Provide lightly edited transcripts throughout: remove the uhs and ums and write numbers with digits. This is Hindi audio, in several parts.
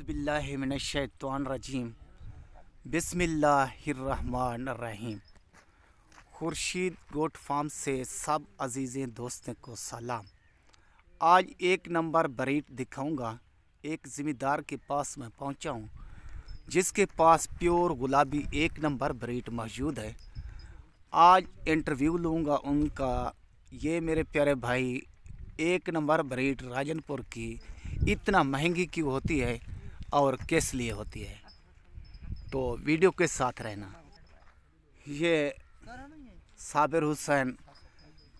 बिस्मिल्लाहिमिनश्शैतानिर्रजीम बिस्मिल्लाहिर्रहमानिर्रहीम। खुर्शीद गोट फार्म से सब अजीज़ें दोस्तों को सलाम। आज एक नंबर ब्रीड दिखाऊंगा। एक ज़मींदार के पास मैं पहुंचा हूं जिसके पास प्योर गुलाबी एक नंबर ब्रीड मौजूद है। आज इंटरव्यू लूँगा उनका। ये मेरे प्यारे भाई, एक नंबर ब्रीड राजनपुर की इतना महंगी क्यों होती है और किस लिए होती है, तो वीडियो के साथ रहना। ये साबिर हुसैन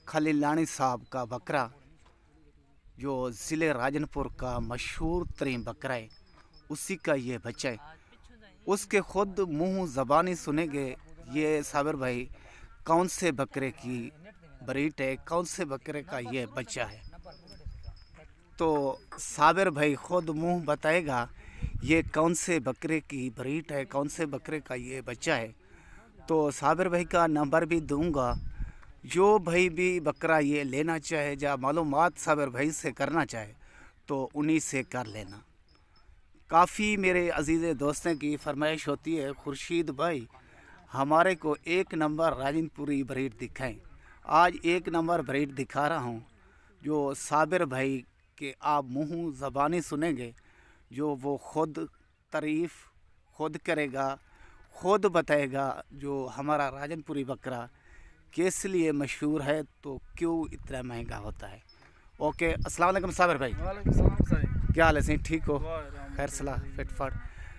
खलीलानी साहब का बकरा जो ज़िले राजनपुर का मशहूर तरीन बकरा है, उसी का ये बच्चा है। उसके खुद मुंह ज़बानी सुनेंगे ये साबिर भाई कौन से बकरे की ब्रीड है, कौन से बकरे का ये बच्चा है। तो साबिर भाई खुद मुंह बताएगा ये कौन से बकरे की ब्रीड है, कौन से बकरे का ये बच्चा है। तो साबिर भाई का नंबर भी दूंगा। जो भाई भी बकरा ये लेना चाहे या मालूमात साबिर भाई से करना चाहे तो उन्हीं से कर लेना। काफ़ी मेरे अजीज़ दोस्तों की फरमाइश होती है, खुर्शीद भाई हमारे को एक नंबर राजनपुरी ब्रीड दिखाएं। आज एक नंबर ब्रीड दिखा रहा हूँ जो साबिर भाई के आप मुँह ज़बानी सुनेंगे, जो वो ख़ुद तारीफ़ खुद करेगा, ख़ुद बताएगा जो हमारा राजनपुरी बकरा किस लिए मशहूर है, तो क्यों इतना महंगा होता है। ओके, अस्सलाम वालेकुम साबिर भाई। वालेकुम सलाम साहब, क्या हाल है? सही ठीक हो? खैर सलाह फिटफाट।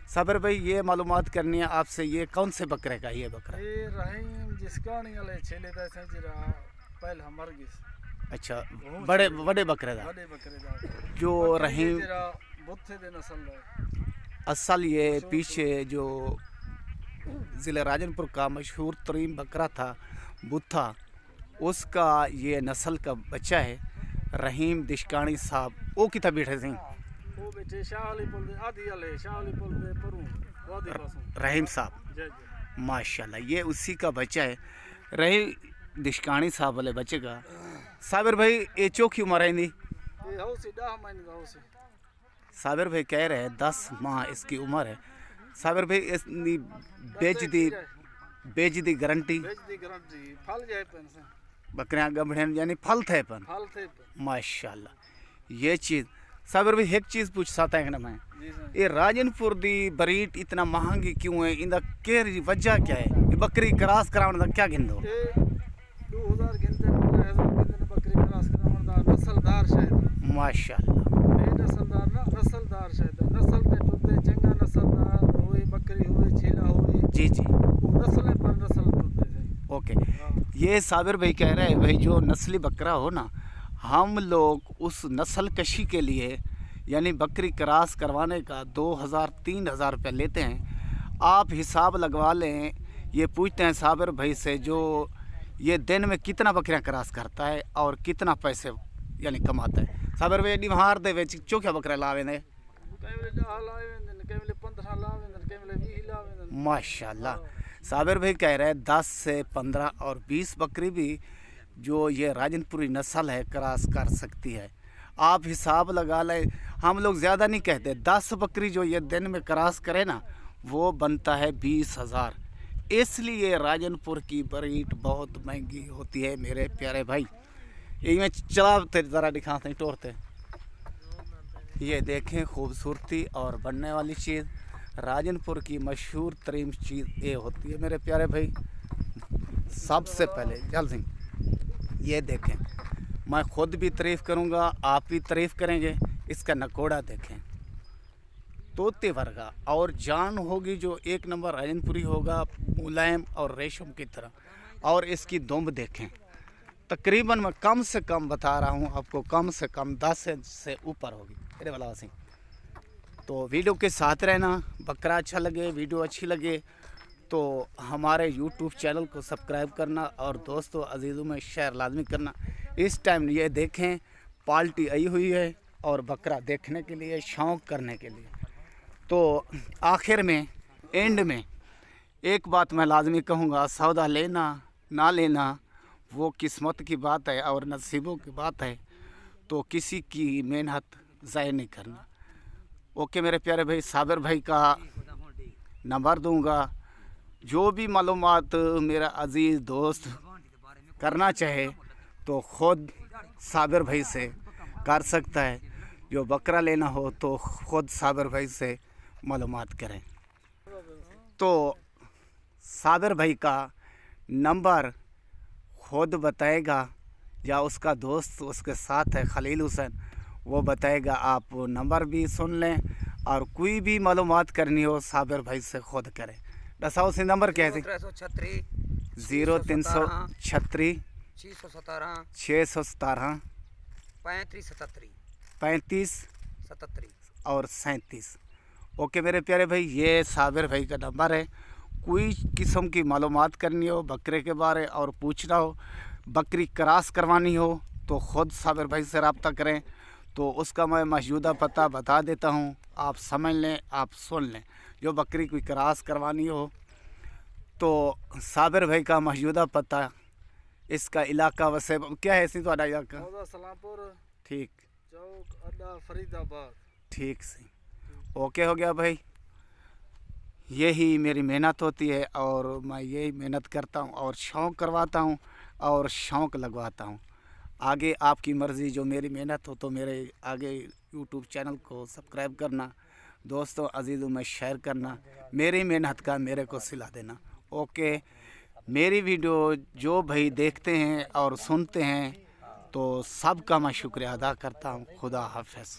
साबिर भाई ये मालूमात करनी है आपसे, ये कौन से बकरे का ये बकरा? ये रहीम जिसका नहीं वाले छेले दा से जरा पहले हमर गिस। अच्छा, बड़े बड़े बकरे दा जो रहीम बुत्थे दे नस्ल दा असल ये पीछे जो ज़िले राजनपुर का मशहूर तरीन बकरा था बुत्था, उसका ये नस्ल का बच्चा है रहीम दिशकानी साहब। वो कितना बैठे थे? वो बेटे शाहली पुल दे आदि वाले शाहली पुल दे परू वादी पासों रहीम साहब माशाल्लाह, ये उसी का बच्चा है रहीम दिशकानी साहब वाले बच्चे का। साबिर भाई ये चौकी उम्र है ये हो से 10 महीने का हो से। साबिर भाई कह रहे हैं 10 माह इसकी उम्र है। साबिर भाई इसकी बेच दी गारंटी फल जाए पन से बकरियां गबड़े यानी फल थे पन माशाल्लाह। ये चीज़ साबिर भाई एक चीज़ पूछ सकता है ना मैं, ये राजनपुर दी ब्रीड इतना महंगी क्यों है? इनका क्या वजह क्या है? ये बकरी क्रॉस कराने का क्या गिन दो? 2000 गिनते बकरी क्रॉस कराने दा नस्लदार शायद माशाल्लाह। नस्लदार ना नस्लदार शायद नस्ल ते टुटे चंगा नस्लदार होए बकरी होए छेला होए जी जी नस्ल पर नस्ल टुटे से। ओके, ये साबिर भाई कह रहे हैं भाई जो नस्ली बकरा हो ना, हम लोग उस नस्ल कशी के लिए यानी बकरी क्रॉस करवाने का 2000-3000 रुपये लेते हैं। आप हिसाब लगवा लें। ये पूछते हैं साबिर भाई से जो ये दिन में कितना बकरियां क्रॉस करता है और कितना पैसे यानी कमाता है। साबिर भाई डिमार दे विच चोख्या बकरा लावे ने माशाल्लाह। साबिर भाई कह रहे हैं 10 से 15 और 20 बकरी भी जो ये राजनपुरी नस्ल है क्रॉस कर सकती है। आप हिसाब लगा लें, हम लोग ज़्यादा नहीं कहते, 10 बकरी जो ये दिन में क्रॉस करे ना वो बनता है 20,000। इसलिए राजनपुर की ब्रीड बहुत महंगी होती है मेरे प्यारे भाई। ये मैं चलाते ज़रा दिखाते हैं तोड़ते। ये देखें खूबसूरती और बनने वाली चीज़, राजनपुर की मशहूर तरीन चीज़ ये होती है मेरे प्यारे भाई। सबसे पहले जल सिंह ये देखें, मैं ख़ुद भी तारीफ़ करूँगा, आप भी तारीफ़ करेंगे। इसका नकोड़ा देखें, तोते वर्गा और जान होगी जो एक नंबर राजनपुरी होगा, मुलायम और रेशम की तरह। और इसकी दुम्ब देखें, तकरीबन मैं कम से कम बता रहा हूँ आपको, कम से कम 10 से ऊपर होगी मेरे वाला सिंह। तो वीडियो के साथ रहना। बकरा अच्छा लगे, वीडियो अच्छी लगे तो हमारे YouTube चैनल को सब्सक्राइब करना और दोस्तों अजीज़ों में शेयर लाजमी करना। इस टाइम ये देखें पार्टी आई हुई है और बकरा देखने के लिए, शौक़ करने के लिए। तो आखिर में एंड में एक बात मैं लाजमी कहूँगा, सौदा लेना ना लेना वो किस्मत की बात है और नसीबों की बात है। तो किसी की मेहनत ज़ाय नहीं करना। ओके मेरे प्यारे भाई, साबिर भाई का नंबर दूंगा। जो भी मालूमात मेरा अजीज़ दोस्त करना चाहे तो ख़ुद साबिर भाई से कर सकता है। जो बकरा लेना हो तो ख़ुद साबिर भाई से मालूमात करें। तो साबिर भाई का नंबर खुद बताएगा या उसका दोस्त उसके साथ है खलील हुसैन, वो बताएगा। आप नंबर भी सुन लें और कोई भी मालूमात करनी हो साबिर भाई से खुद करें। दसाओ से नंबर क्या है? 0336 617 35 और 37। ओके मेरे प्यारे भाई, ये साबिर भाई का नंबर है। कोई किस्म की मालूमात करनी हो बकरे के बारे और पूछना हो, बकरी क्रॉस करवानी हो तो ख़ुद साबिर भाई से रब्ता करें। तो उसका मैं मौजूदा पता बता देता हूँ, आप समझ लें, आप सुन लें। जो बकरी कोई क्रॉस करवानी हो तो साबिर भाई का मौजूदा पता, इसका इलाका वैसे क्या है? इसी थोड़ा इलाका सलामपुर, ठीक, चौक अड्डा, फरीदाबाद। ठीक से ओके हो गया भाई। यही मेरी मेहनत होती है और मैं यही मेहनत करता हूँ और शौक़ करवाता हूँ और शौक़ लगवाता हूँ। आगे आपकी मर्ज़ी, जो मेरी मेहनत हो तो मेरे आगे यूट्यूब चैनल को सब्सक्राइब करना, दोस्तों अजीज़ों में शेयर करना, मेरी मेहनत का मेरे को सिला देना। ओके, मेरी वीडियो जो भाई देखते हैं और सुनते हैं तो सबका मैं शुक्रिया अदा करता हूँ। खुदा हाफ़िज़।